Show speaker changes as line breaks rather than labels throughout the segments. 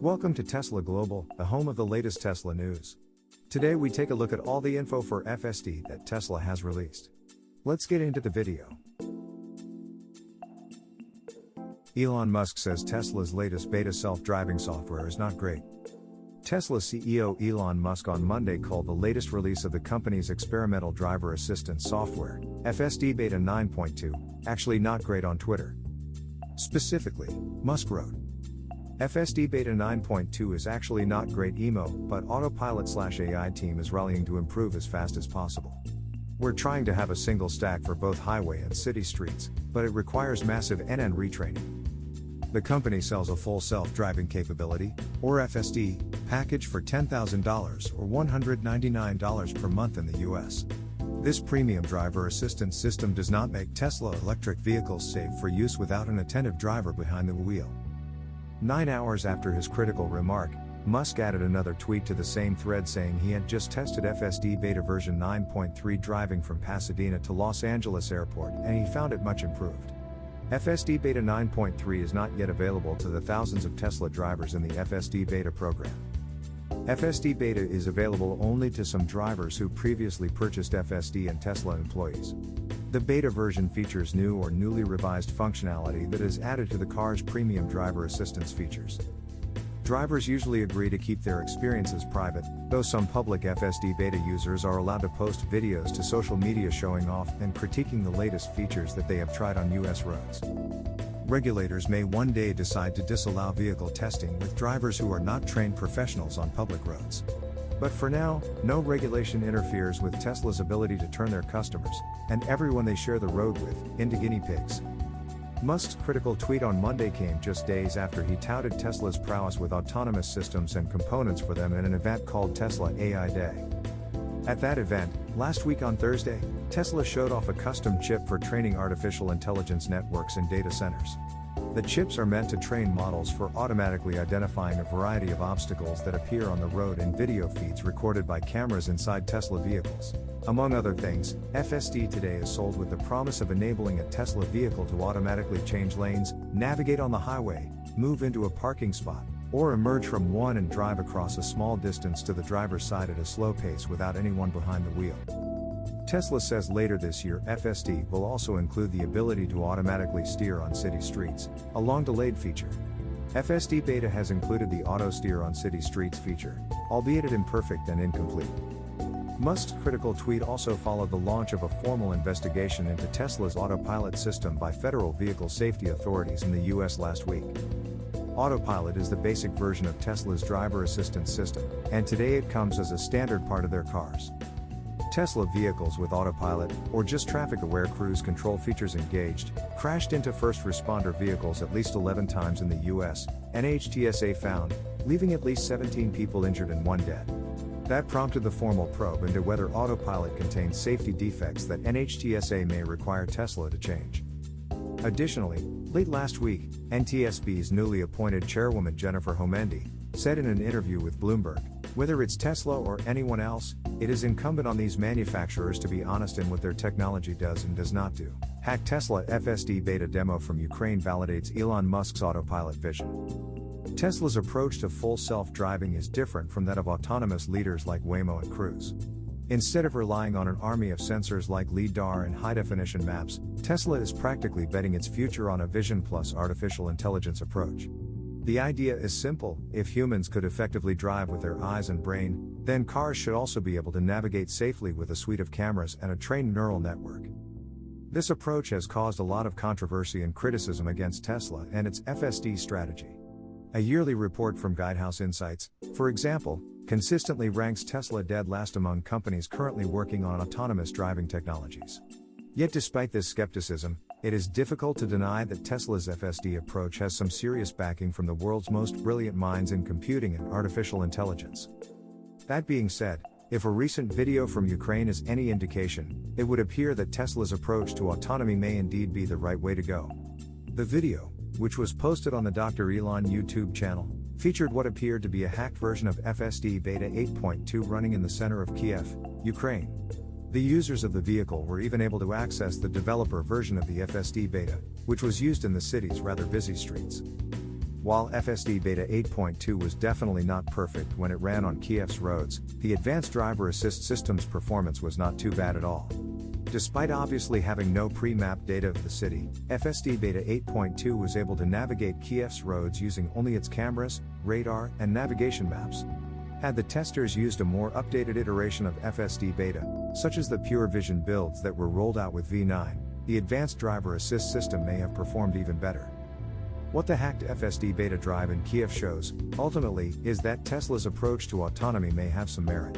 Welcome to Tesla Global, the home of the latest Tesla news. Today we take a look at all the info for FSD that Tesla has released. Let's get into the video. Elon Musk says Tesla's latest beta self-driving software is not great. Tesla CEO Elon Musk on Monday called the latest release of the company's experimental driver assistance software, FSD Beta 9.2, actually not great on Twitter. Specifically, Musk wrote, FSD Beta 9.2 is actually not great emo, but Autopilot/AI team is rallying to improve as fast as possible. We're trying to have a single stack for both highway and city streets, but it requires massive end-to-end retraining. The company sells a full self-driving capability, or FSD, package for $10,000 or $199 per month in the US. This premium driver assistance system does not make Tesla electric vehicles safe for use without an attentive driver behind the wheel. 9 hours after his critical remark, Musk added another tweet to the same thread saying he had just tested FSD beta version 9.3 driving from Pasadena to Los Angeles Airport and he found it much improved. FSD beta 9.3 is not yet available to the thousands of Tesla drivers in the FSD beta program. FSD beta is available only to some drivers who previously purchased FSD and Tesla employees. The beta version features new or newly revised functionality that is added to the car's premium driver assistance features. Drivers usually agree to keep their experiences private, though some public FSD beta users are allowed to post videos to social media showing off and critiquing the latest features that they have tried on US roads. Regulators may one day decide to disallow vehicle testing with drivers who are not trained professionals on public roads. But for now, no regulation interferes with Tesla's ability to turn their customers, and everyone they share the road with, into guinea pigs. Musk's critical tweet on Monday came just days after he touted Tesla's prowess with autonomous systems and components for them in an event called Tesla AI Day. At that event, last week on Thursday, Tesla showed off a custom chip for training artificial intelligence networks in data centers. The chips are meant to train models for automatically identifying a variety of obstacles that appear on the road in video feeds recorded by cameras inside Tesla vehicles. Among other things, FSD today is sold with the promise of enabling a Tesla vehicle to automatically change lanes, navigate on the highway, move into a parking spot, or emerge from one and drive across a small distance to the driver's side at a slow pace without anyone behind the wheel. Tesla says later this year FSD will also include the ability to automatically steer on city streets, a long-delayed feature. FSD beta has included the auto steer on city streets feature, albeit imperfect and incomplete. Musk's critical tweet also followed the launch of a formal investigation into Tesla's autopilot system by federal vehicle safety authorities in the US last week. Autopilot is the basic version of Tesla's driver assistance system, and today it comes as a standard part of their cars. Tesla vehicles with autopilot, or just traffic-aware cruise control features engaged, crashed into first responder vehicles at least 11 times in the US, NHTSA found, leaving at least 17 people injured and 1 dead. That prompted the formal probe into whether autopilot contains safety defects that NHTSA may require Tesla to change. Additionally, late last week, NTSB's newly appointed chairwoman Jennifer Homendy said in an interview with Bloomberg, whether it's Tesla or anyone else, it is incumbent on these manufacturers to be honest in what their technology does and does not do. Hack Tesla FSD beta demo from Ukraine validates Elon Musk's autopilot vision. Tesla's approach to full self-driving is different from that of autonomous leaders like Waymo and Cruise. Instead of relying on an army of sensors like LiDAR and high-definition maps, Tesla is practically betting its future on a vision plus artificial intelligence approach. The idea is simple: if humans could effectively drive with their eyes and brain, then cars should also be able to navigate safely with a suite of cameras and a trained neural network. This approach has caused a lot of controversy and criticism against Tesla and its FSD strategy. A yearly report from Guidehouse Insights, for example, consistently ranks Tesla dead last among companies currently working on autonomous driving technologies. Yet despite this skepticism, it is difficult to deny that Tesla's FSD approach has some serious backing from the world's most brilliant minds in computing and artificial intelligence. That being said, if a recent video from Ukraine is any indication, it would appear that Tesla's approach to autonomy may indeed be the right way to go. The video, which was posted on the Dr. Elon YouTube channel, featured what appeared to be a hacked version of FSD Beta 8.2 running in the center of Kiev, Ukraine. The users of the vehicle were even able to access the developer version of the FSD beta, which was used in the city's rather busy streets. While FSD Beta 8.2 was definitely not perfect when it ran on Kiev's roads, the advanced driver assist system's performance was not too bad at all. Despite obviously having no pre-mapped data of the city, FSD Beta 8.2 was able to navigate Kiev's roads using only its cameras, radar, and navigation maps. Had the testers used a more updated iteration of FSD Beta, such as the Pure Vision builds that were rolled out with V9, the advanced driver assist system may have performed even better. What the hacked FSD Beta drive in Kiev shows, ultimately, is that Tesla's approach to autonomy may have some merit.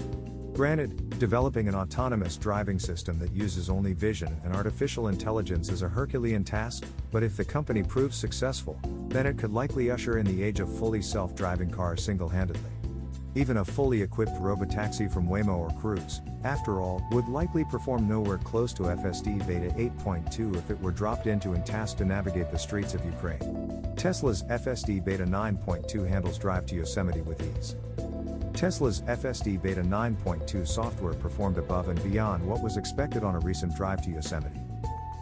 Granted, developing an autonomous driving system that uses only vision and artificial intelligence is a Herculean task, but if the company proves successful, then it could likely usher in the age of fully self-driving cars single-handedly. Even a fully equipped robotaxi from Waymo or Cruise, after all, would likely perform nowhere close to FSD Beta 8.2 if it were dropped into and tasked to navigate the streets of Ukraine. Tesla's FSD Beta 9.2 handles drive to Yosemite with ease. Tesla's FSD Beta 9.2 software performed above and beyond what was expected on a recent drive to Yosemite.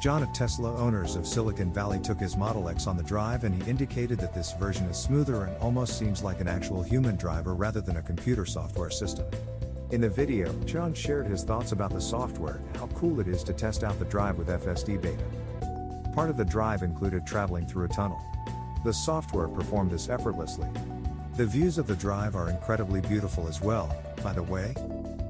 John of Tesla Owners of Silicon Valley took his Model X on the drive and he indicated that this version is smoother and almost seems like an actual human driver rather than a computer software system. In the video, John shared his thoughts about the software and how cool it is to test out the drive with FSD Beta. Part of the drive included traveling through a tunnel. The software performed this effortlessly. The views of the drive are incredibly beautiful as well, by the way.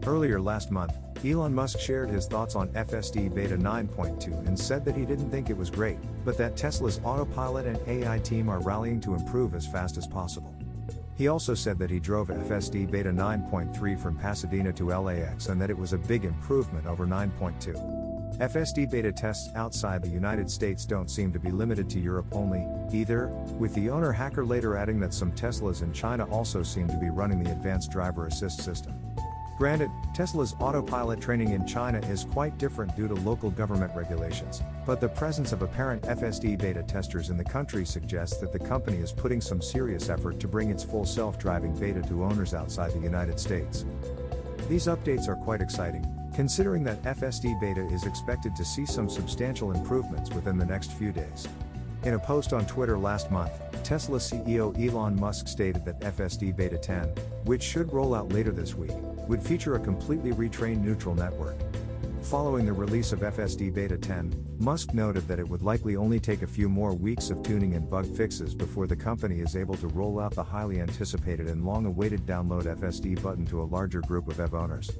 Earlier last month, Elon Musk shared his thoughts on FSD Beta 9.2 and said that he didn't think it was great, but that Tesla's autopilot and AI team are rallying to improve as fast as possible. He also said that he drove FSD Beta 9.3 from Pasadena to LAX and that it was a big improvement over 9.2. FSD Beta tests outside the United States don't seem to be limited to Europe only, either, with the owner hacker later adding that some Teslas in China also seem to be running the advanced driver assist system. Granted, Tesla's autopilot training in China is quite different due to local government regulations, but the presence of apparent FSD Beta testers in the country suggests that the company is putting some serious effort to bring its full self-driving beta to owners outside the United States. These updates are quite exciting, considering that FSD Beta is expected to see some substantial improvements within the next few days. In a post on Twitter last month, Tesla CEO Elon Musk stated that FSD Beta 10, which should roll out later this week, would feature a completely retrained neutral network. Following the release of FSD Beta 10, Musk noted that it would likely only take a few more weeks of tuning and bug fixes before the company is able to roll out the highly anticipated and long-awaited download FSD button to a larger group of EV owners.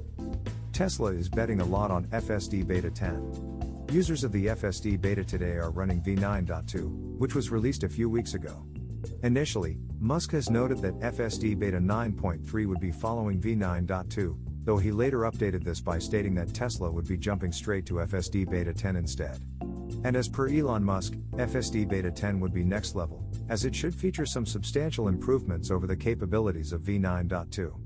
Tesla is betting a lot on FSD Beta 10. Users of the FSD Beta today are running v9.2, which was released a few weeks ago. Initially, Musk has noted that FSD Beta 9.3 would be following v9.2, though he later updated this by stating that Tesla would be jumping straight to FSD Beta 10 instead. And as per Elon Musk, FSD Beta 10 would be next level, as it should feature some substantial improvements over the capabilities of v9.2.